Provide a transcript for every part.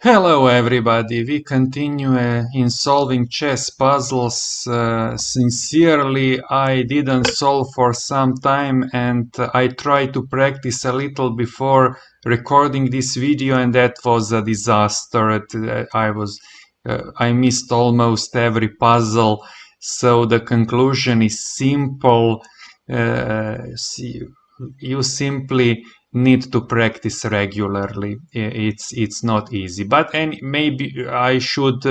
Hello everybody, we continue in solving chess puzzles. Sincerely, I didn't solve for some time and I tried to practice a little before recording this video and that was a disaster. I missed almost every puzzle, so the conclusion is simple. You simply need to practice regularly. It's not easy, but maybe I should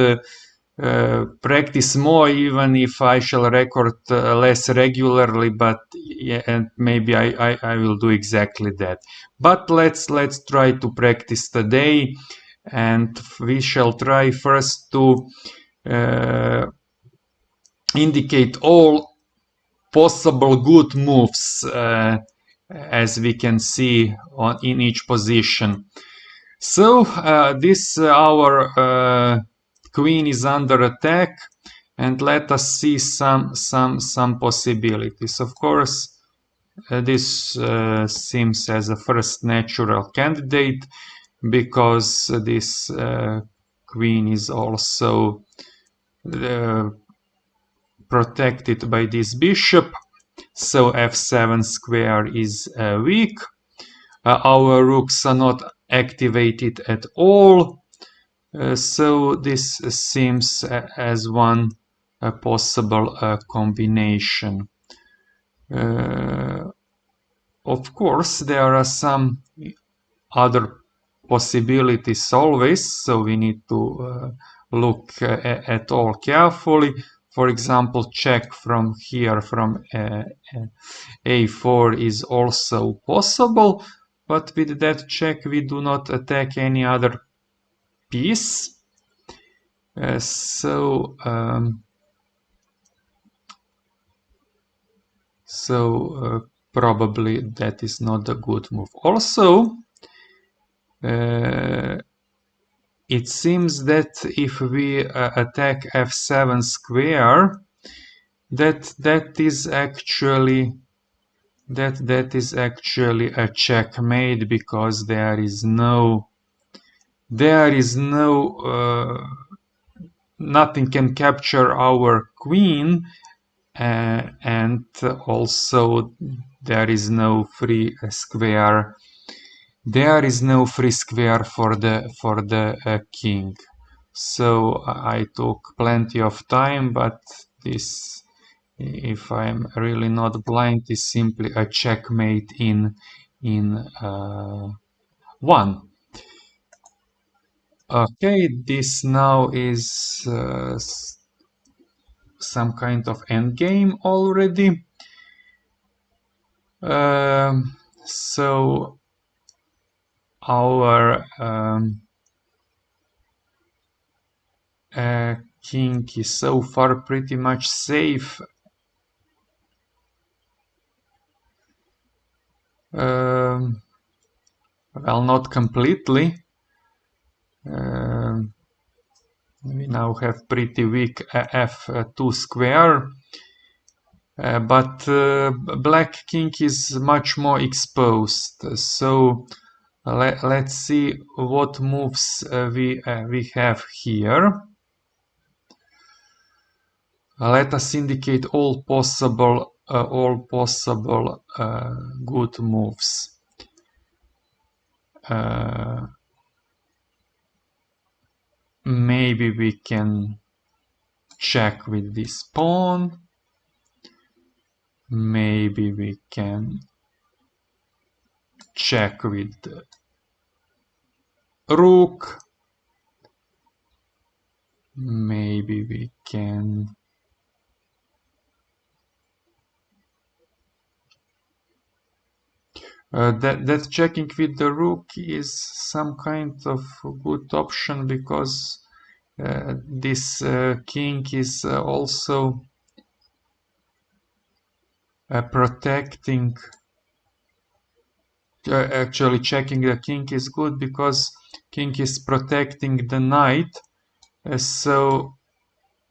practice more, even if I shall record less regularly. But yeah, and maybe I will do exactly that. But let's try to practice today, and we shall try first to uh, indicate all possible good moves, as we can see in each position. So this our queen is under attack, and let us see some possibilities. Of course, this seems as a first natural candidate because this queen is also uh, protected by this bishop. So f7 square is weak. Our rooks are not activated at all. So this seems as one possible combination. Of course, there are some other possibilities always, so we need to look at all carefully. For example, check from here from a4 is also possible, but with that check we do not attack any other piece. Probably that is not a good move. Also, it seems that if we attack f7 square, that is actually a checkmate, because there is no nothing can capture our queen, and also there is no free square. There is no free square for the king. So I took plenty of time, but this, if I'm really not blind, is simply a checkmate in one. Okay, this now is some kind of endgame already. So our king is so far pretty much safe. Well, not completely. We now have pretty weak f2 square. But black king is much more exposed. So let's see what moves we have here. Let us indicate all possible good moves. Maybe we can check with this pawn. Maybe we can check with the rook. Maybe we can that checking with the rook is some kind of good option, because this king is also protecting. Actually, checking the king is good because king is protecting the knight. So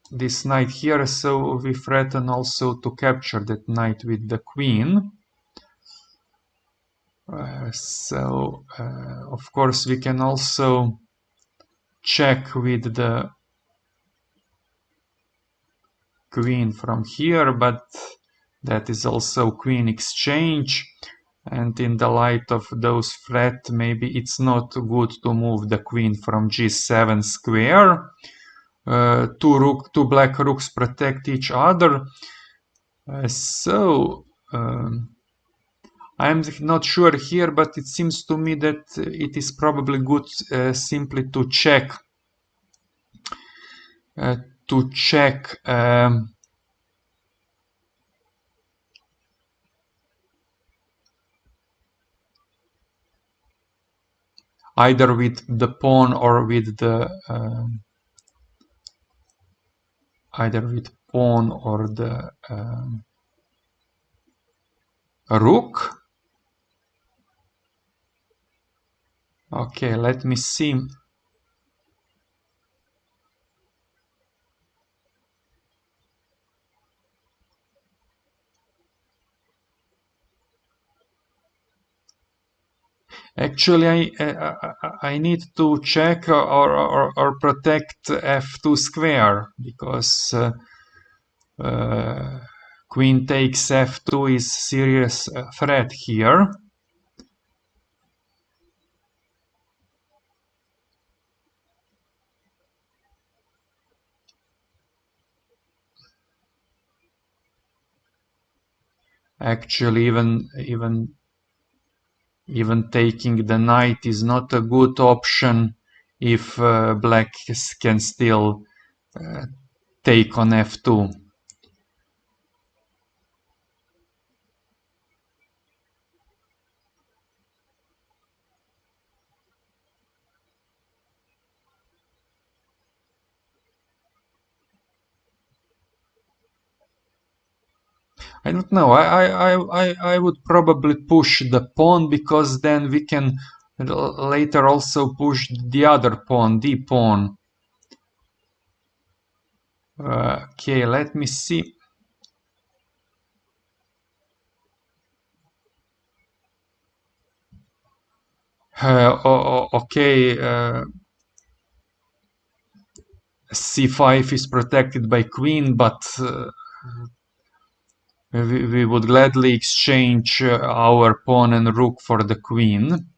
this knight here, so we threaten also to capture that knight with the queen. Of course we can also check with the queen from here, but that is also queen exchange, and in the light of those threats, maybe it's not good to move the queen from g7 square. Two black rooks protect each other, so I'm not sure here, but it seems to me that it is probably good simply to check uh, to check either with the pawn or with the rook. Okay, let me see. Actually, I need to check or protect f2 square, because queen takes f2 is serious threat here. Actually, even taking the knight is not a good option if black can still take on f2. I don't know. I would probably push the pawn, because then we can later also push the other pawn, the pawn. Okay, let me see. Okay, c5 is protected by queen, but we would gladly exchange our pawn and rook for the queen.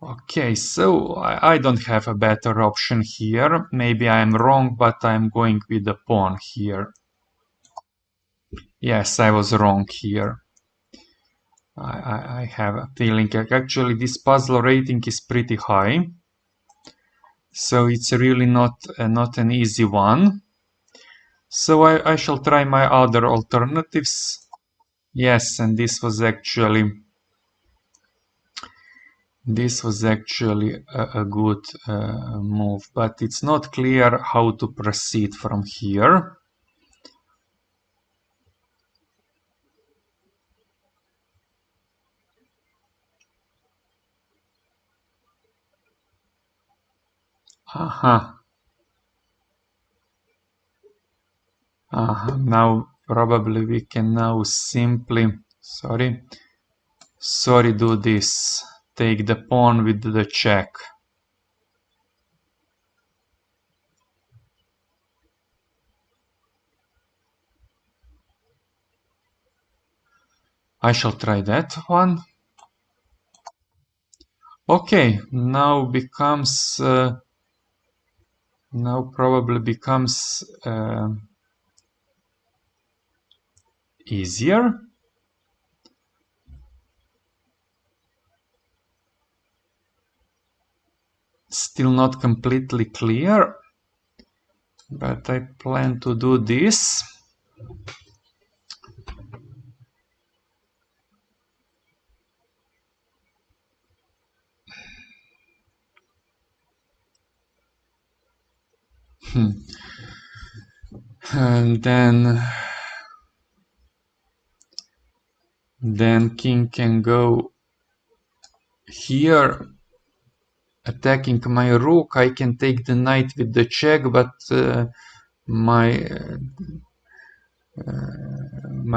Okay, so I don't have a better option here. Maybe I'm wrong, but I'm going with the pawn here. Yes, I was wrong here. I have a feeling actually this puzzle rating is pretty high, so it's really not an easy one. So I shall try my other alternatives. Yes, and this was actually a good move, but it's not clear how to proceed from here. Aha. Now probably we can now simply, sorry, do this. Take the pawn with the check. I shall try that one. Okay, now becomes probably becomes easier. Still not completely clear, but I plan to do this. And then king can go here, attacking my rook. I can take the knight with the check, but my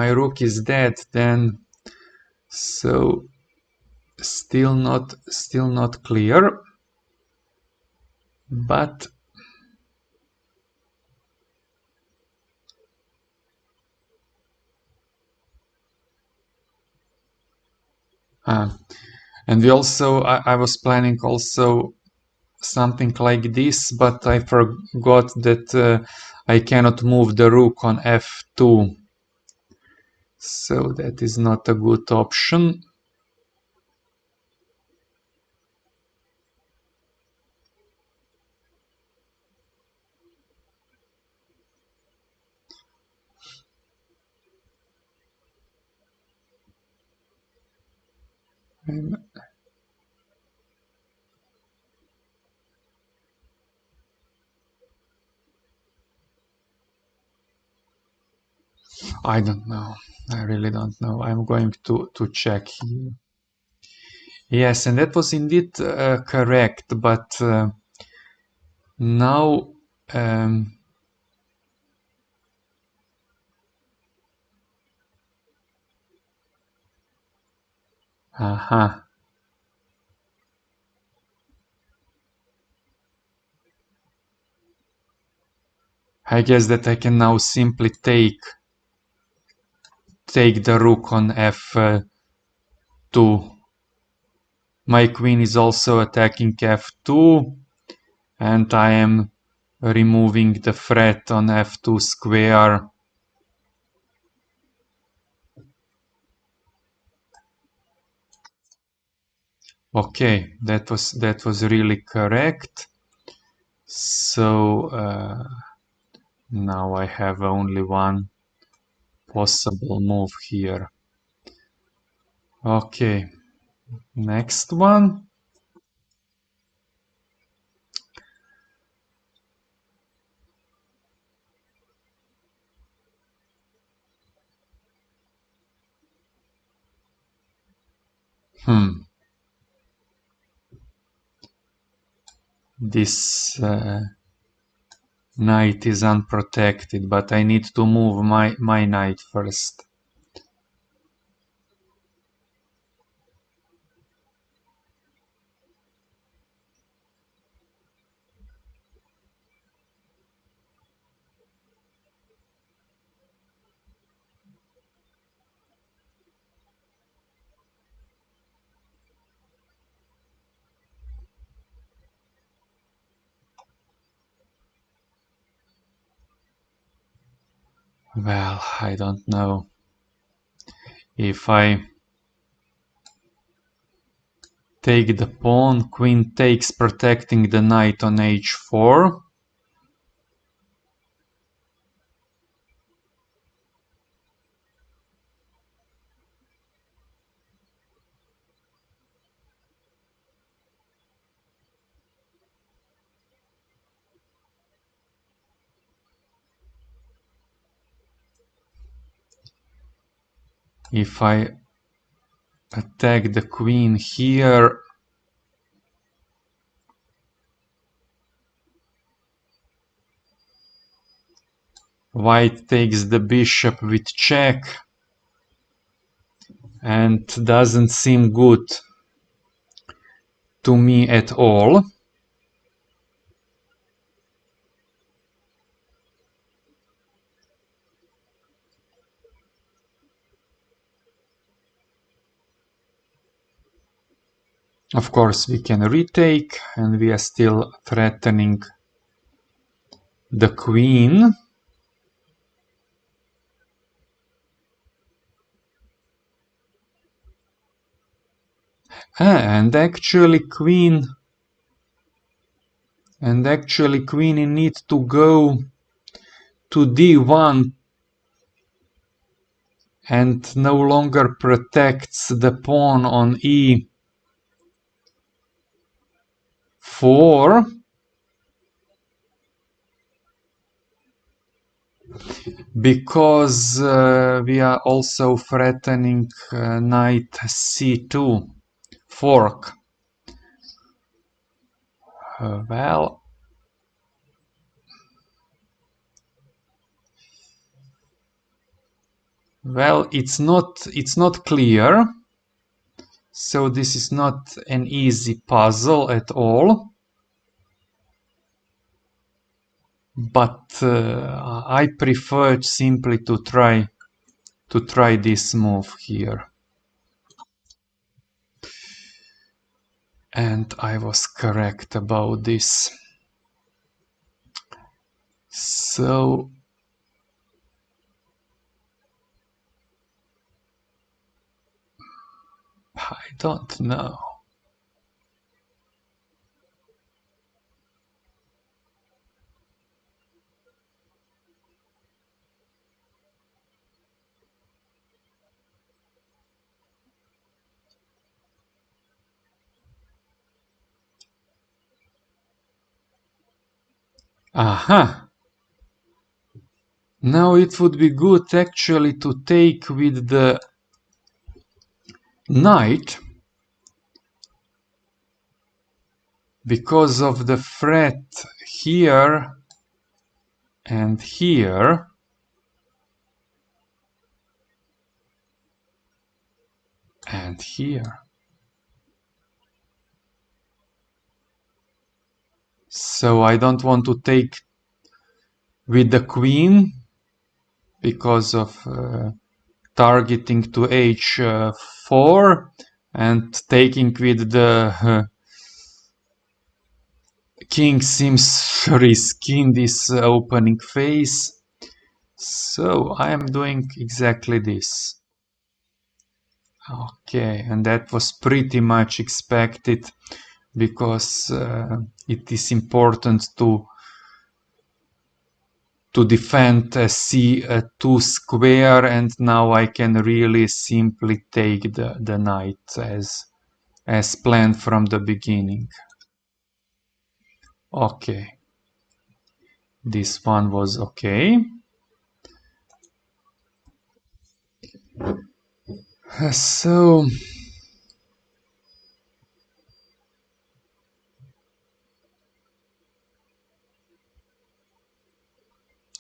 rook is dead then, so still not clear. But and we also I was planning also something like this, but I forgot that I cannot move the rook on f2, so that is not a good option. I don't know. I really don't know. I'm going to check here. Yes, and that was indeed correct, but now um, aha. I guess that I can now simply take the rook on f2. My queen is also attacking f2, and I am removing the threat on f2 square. Okay, that was really correct. So now I have only one possible move here. Okay, next one. This knight is unprotected, but I need to move my knight first. Well, I don't know. If I take the pawn, queen takes, protecting the knight on h4. If I attack the queen here, white takes the bishop with check, and doesn't seem good to me at all. Of course, we can retake, and we are still threatening the queen. And actually queen needs to go to d1 and no longer protects the pawn on e4, because we are also threatening knight c2 fork. Well, it's not clear, so this is not an easy puzzle at all. but I preferred simply to try this move here. And I was correct about this. So I don't know. Aha! Now it would be good actually to take with the knight because of the threat here and here. And here. So I don't want to take with the queen because of targeting to h4 and taking with the king seems risky in this opening phase. So I am doing exactly this. Okay, and that was pretty much expected because it is important to defend a c2 square, and now I can really simply take the knight as planned from the beginning. Okay, this one was okay.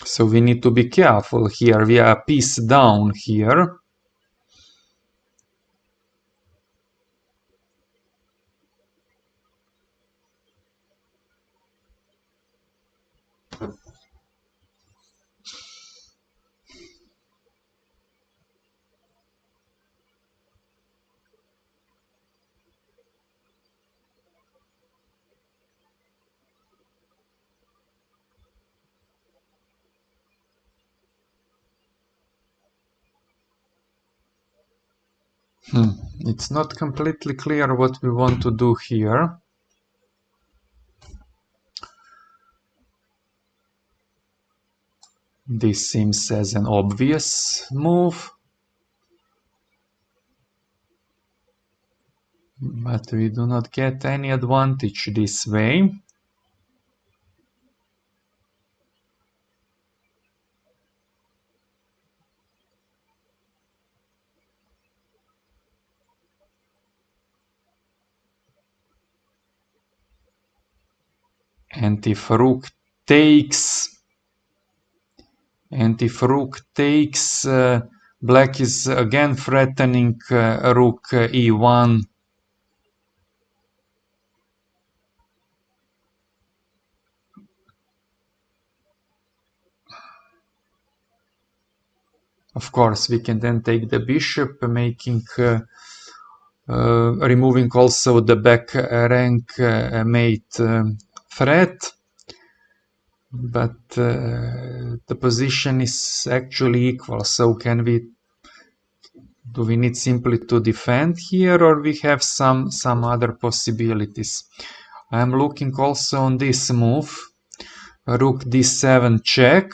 So we need to be careful here. We are a piece down here. It's not completely clear what we want to do here. This seems as an obvious move. But we do not get any advantage this way. And if rook takes, black is again threatening rook e1. Of course, we can then take the bishop, making removing also the back rank mate threat. But the position is actually equal, so do we need simply to defend here, or we have some other possibilities? I'm looking also on this move, rook d7 check.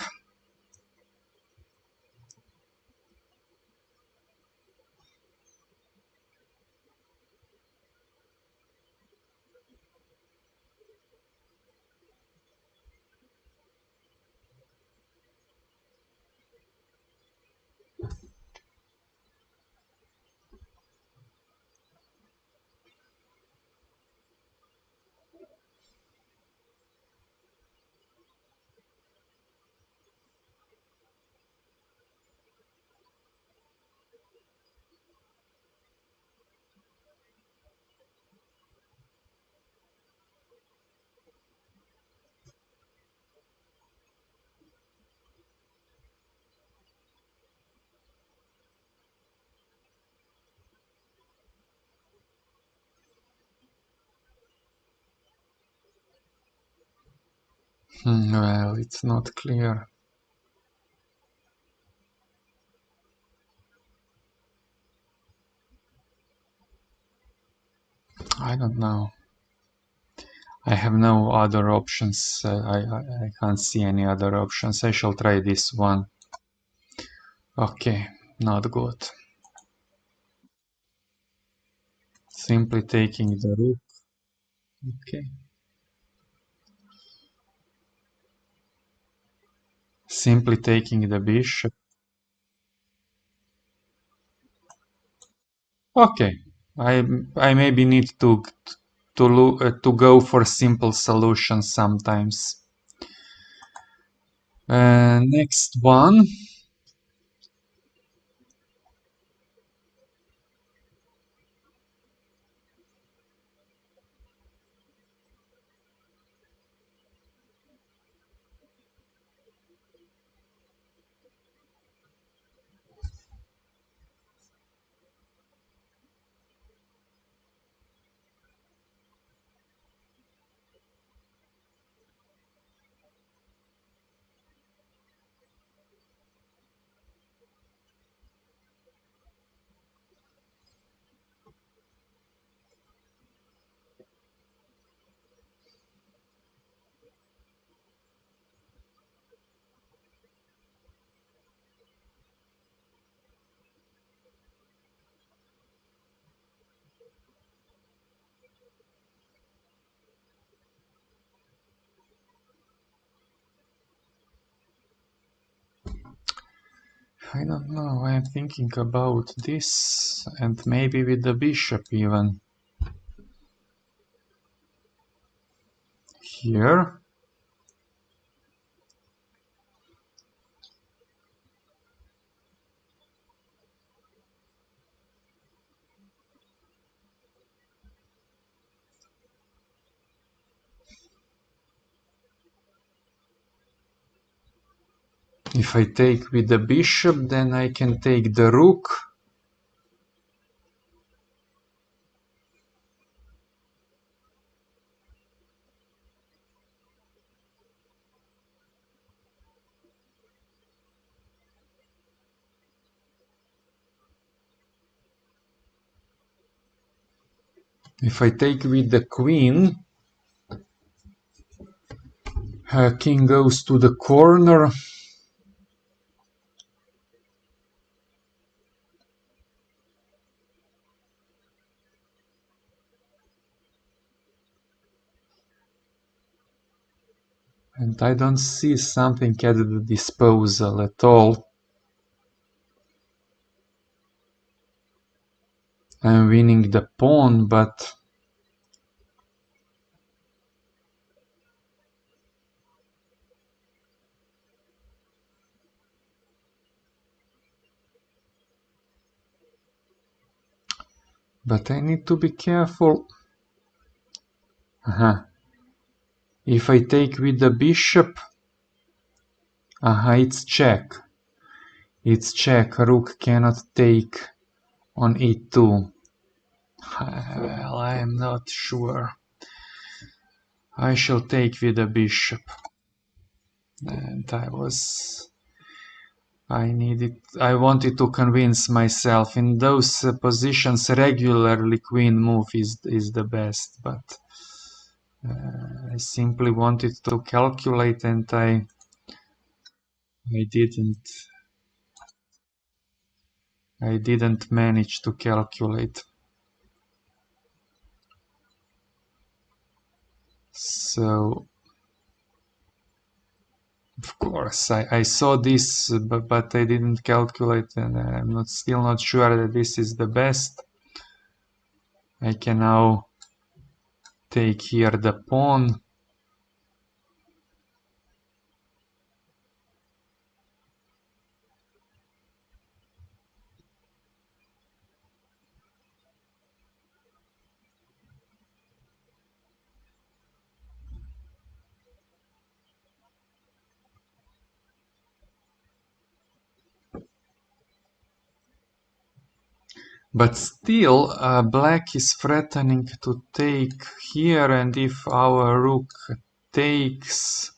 Well, it's not clear. I don't know. I have no other options. I can't see any other options. I shall try this one. Okay, not good. Simply taking the rook. Okay. Simply taking the bishop. Okay. I maybe need to go for simple solutions sometimes. Next one. I don't know. I am thinking about this and maybe with the bishop even. Here. If I take with the bishop, then I can take the rook. If I take with the queen, king goes to the corner. And I don't see something at the disposal at all. I'm winning the pawn, but I need to be careful. If I take with the bishop, it's check. It's check. Rook cannot take on e2. Well, I am not sure. I shall take with the bishop. And I wanted to convince myself in those positions regularly queen move is the best, but I simply wanted to calculate and I didn't I didn't manage to calculate. So of course I saw this, but I didn't calculate, and I'm still not sure that this is the best. I can now take here the pawn. But still, black is threatening to take here, and if our rook takes,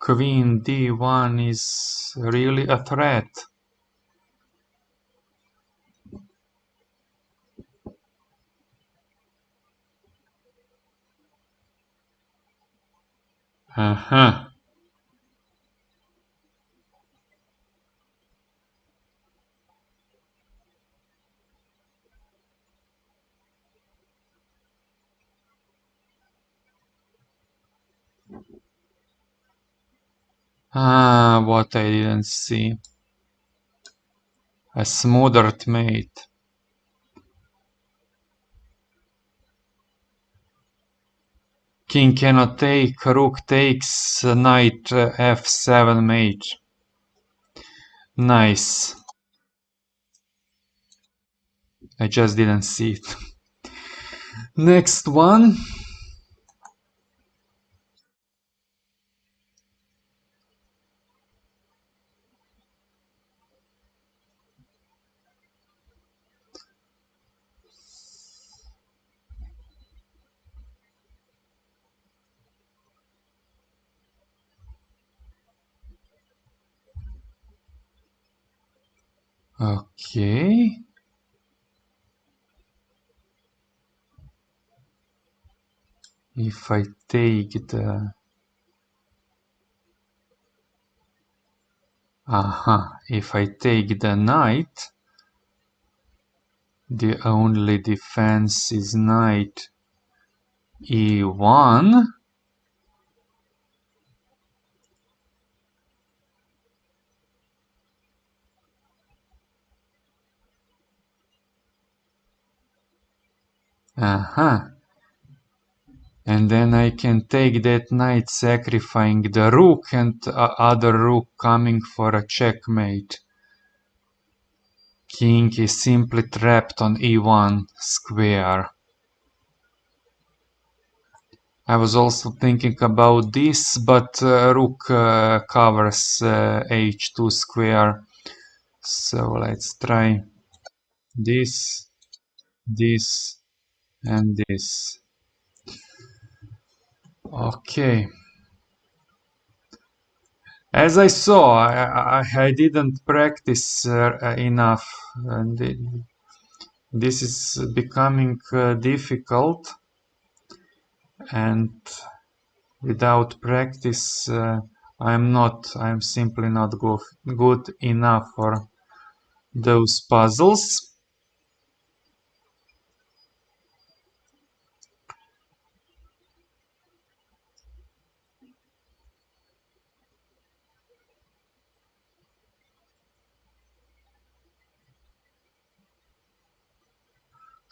queen d1 is really a threat. Uh-huh. Ah, what I didn't see. A smothered mate. King cannot take, rook takes, knight f7 mate. Nice. I just didn't see it. Next one. Okay. If I take the... Aha. If I take the knight, the only defense is knight e1. Aha. And then I can take that knight sacrificing the rook and other rook coming for a checkmate. King is simply trapped on e1 square. I was also thinking about this, but rook covers h2 square. So let's try this, this, and this. Okay. As I saw, I didn't practice enough, and this is becoming difficult, and without practice, I'm simply not good enough for those puzzles.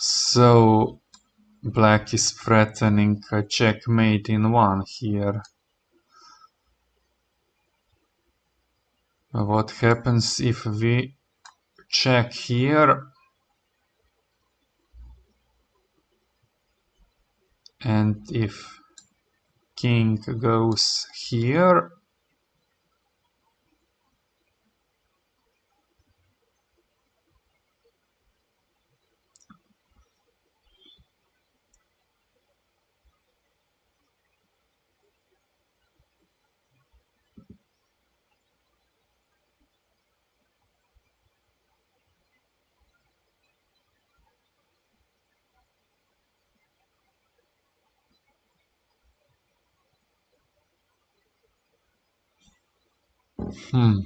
So black is threatening a checkmate in one here. What happens if we check here and if king goes here? Hmm.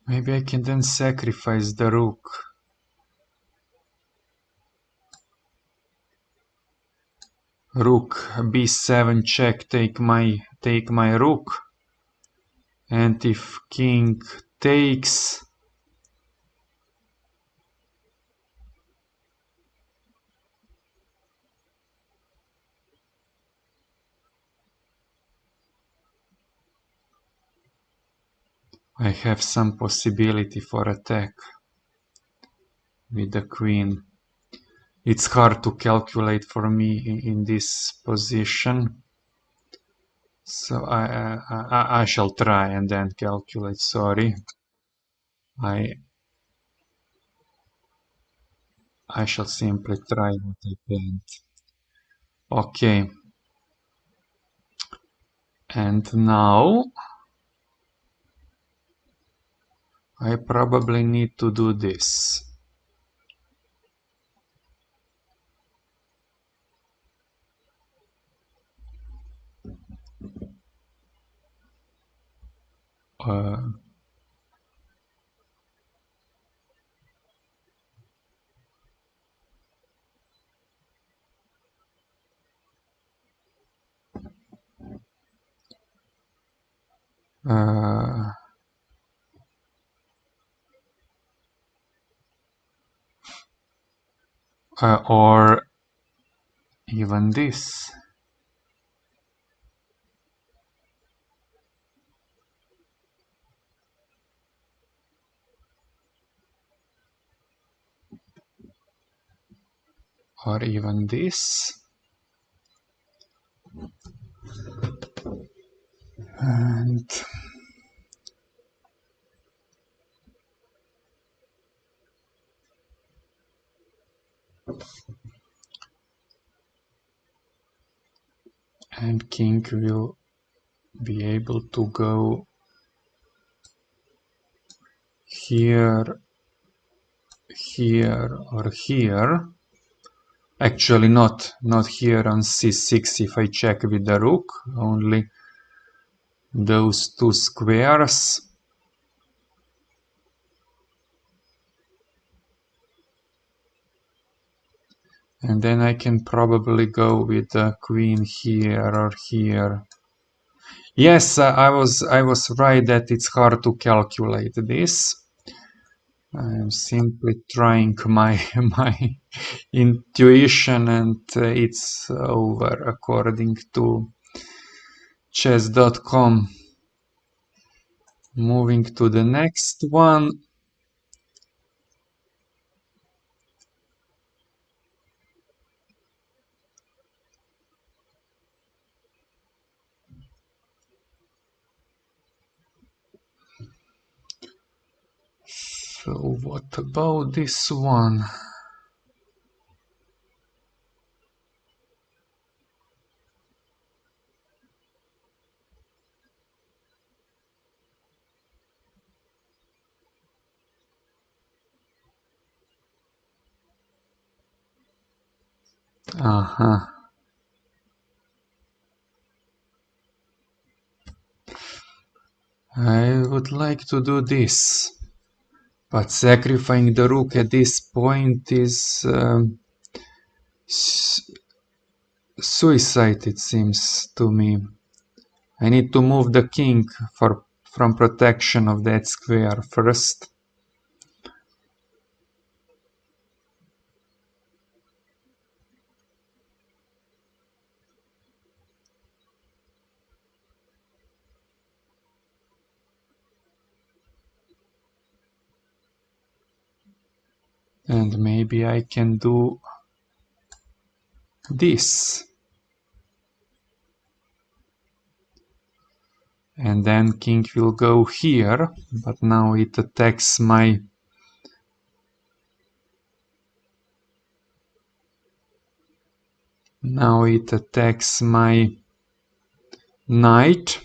Maybe I can then sacrifice the rook. Rook b7 check, take my rook. And if king takes, I have some possibility for attack with the queen. It's hard to calculate for me in this position. So I shall try and then calculate. Sorry. I shall simply try what I can. Okay. And now I probably need to do this. Uh, uh, or even this. Or even this. And king will be able to go here, here, or here. Actually not here on c6 if I check with the rook, only those two squares. And then I can probably go with the queen here or here. Yes, I was right that it's hard to calculate this. I'm simply trying my intuition, and it's over according to chess.com. Moving to the next one. So what about this one? Uh-huh. I would like to do this, but sacrificing the rook at this point is suicide, it seems to me. I need to move the king from protection of that square first. And maybe I can do this. And then king will go here, but now it attacks my knight.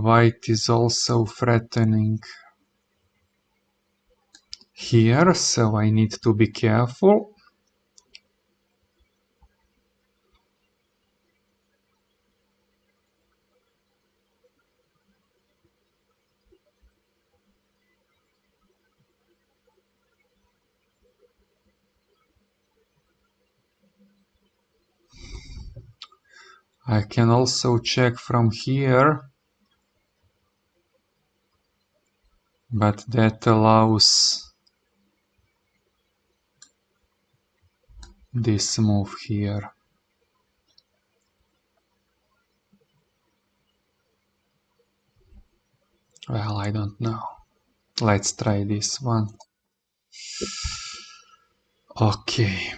White is also threatening here, so I need to be careful. I can also check from here, but that allows this move here. Well, I don't know. Let's try this one. Okay.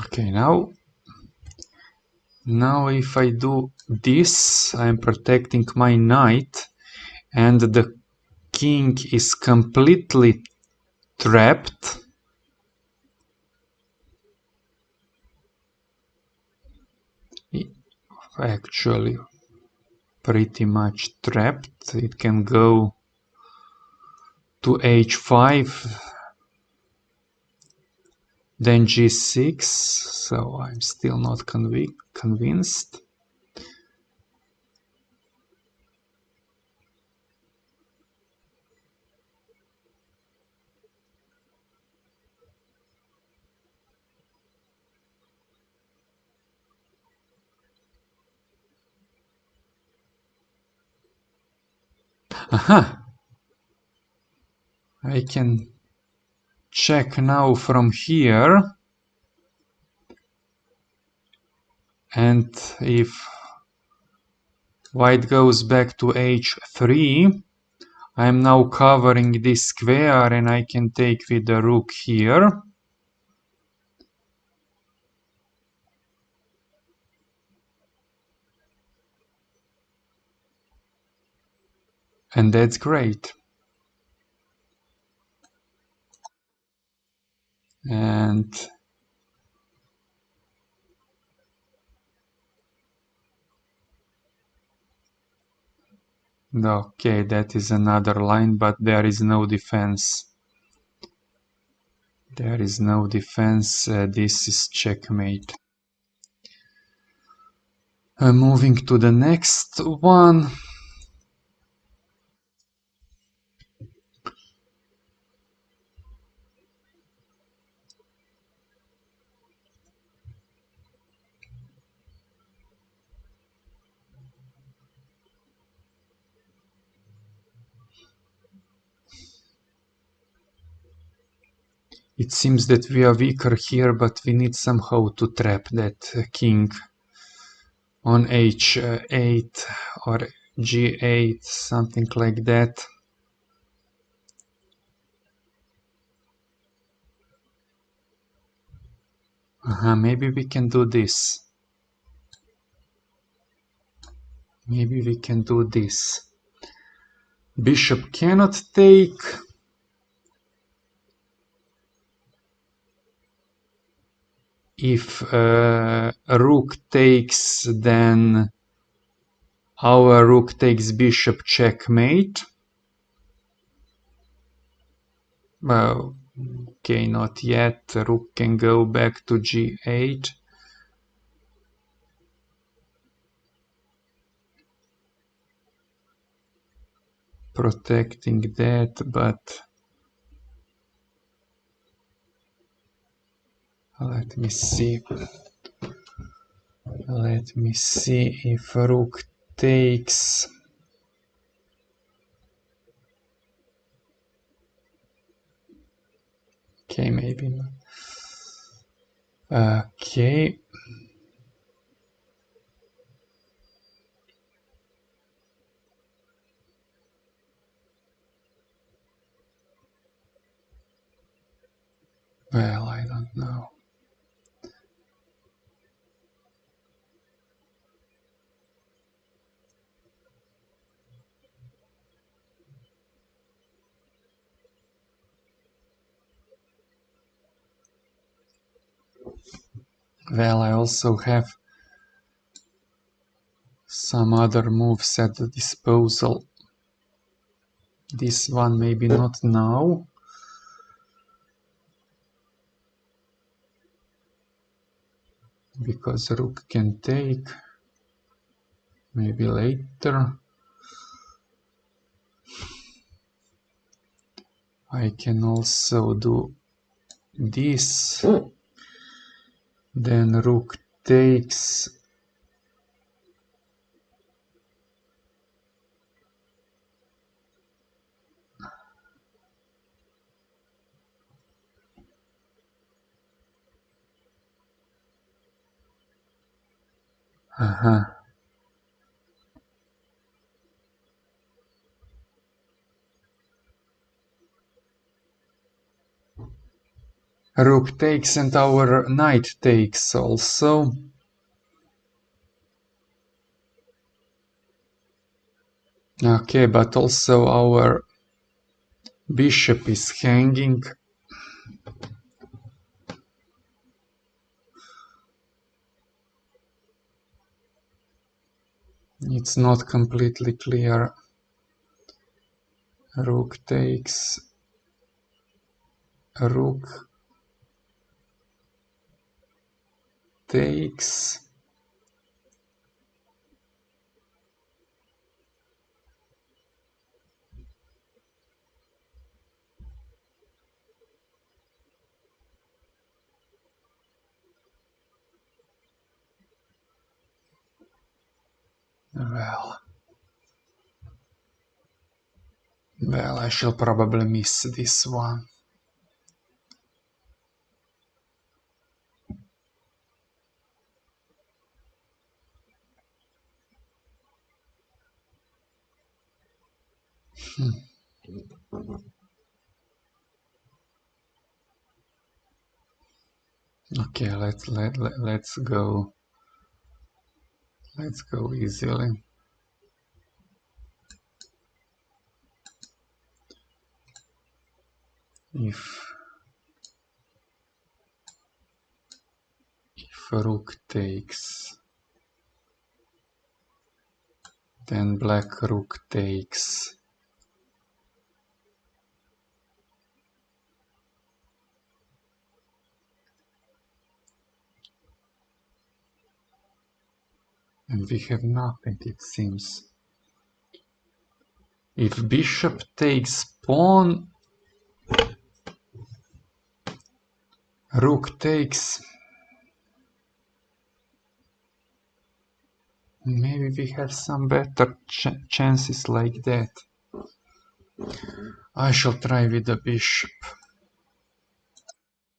Okay, now if I do this, I'm protecting my knight, and the king is completely trapped. Actually, pretty much trapped. It can go to h5, then g6, so I'm still not convinced. Aha! I can check now from here, and if white goes back to h3, I'm now covering this square, and I can take with the rook here. And that's great. And okay, that is another line, but there is no defense. There is no defense. This is checkmate. Moving to the next one. It seems that we are weaker here, but we need somehow to trap that king on h8 or g8, something like that. Maybe we can do this. Maybe we can do this. Bishop cannot take. If rook takes, then our rook takes bishop checkmate. Well, okay, not yet. Rook can go back to g8. Protecting that, but let me see. Let me see if rook takes. Okay, maybe not. Okay. Well, I don't know. Well, I also have some other moves at the disposal. This one maybe not now. Because rook can take. maybe later. I can also do this. Then rook takes. Rook takes and our knight takes also. Okay, but also our bishop is hanging. It's not completely clear. Rook takes. Rook takes. Well, I shall probably miss this one. Okay, let's go. Let's go easily. If rook takes, then black rook takes. And we have nothing, it seems. If bishop takes pawn, rook takes. Maybe we have some better chances like that. I shall try with the bishop.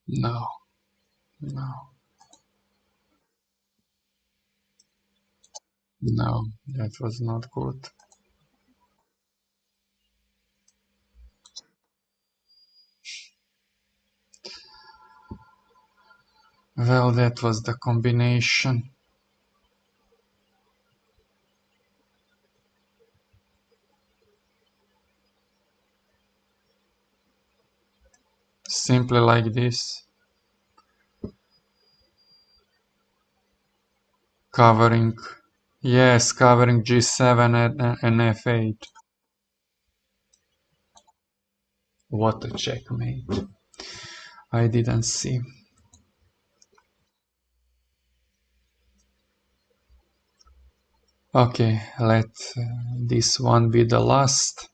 No, no, no, that was not good. Well, that was the combination. Simply like this. Covering, yes, covering g7 and f8. What a checkmate. I didn't see. Okay, let this one be the last.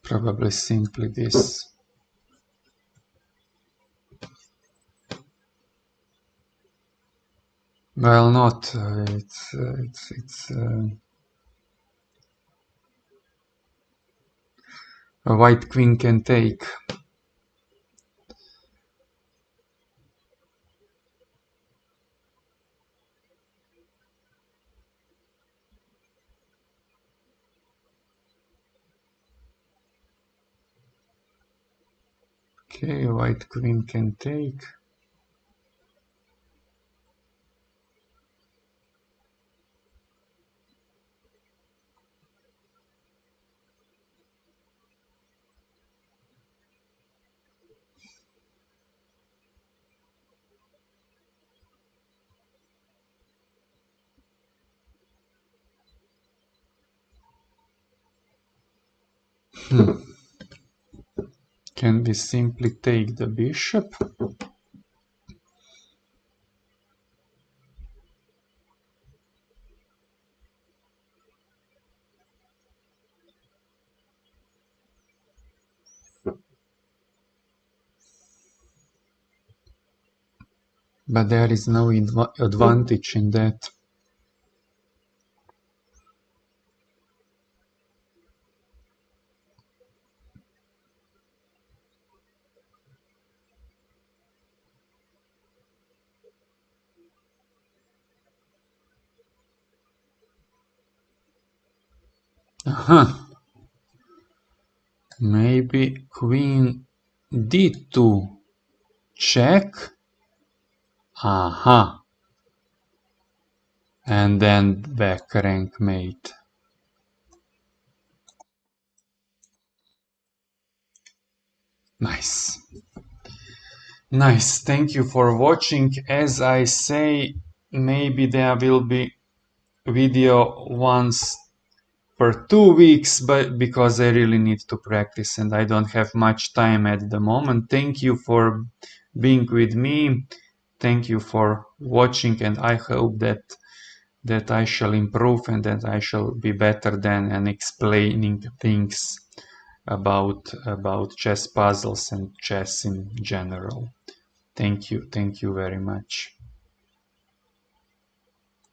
Probably simply this. Well, not. A white queen can take. Okay, white queen can take. Can we simply take the bishop? But there is no advantage in that. Aha. Maybe queen d2. Check. Aha. And then back rank mate. Nice. Nice. Thank you for watching. As I say, maybe there will be video once per 2 weeks, but because I really need to practice and I don't have much time at the moment. Thank you for being with me. Thank you for watching, and I hope that I shall improve and that I shall be better than and explaining things about chess puzzles and chess in general. Thank you very much.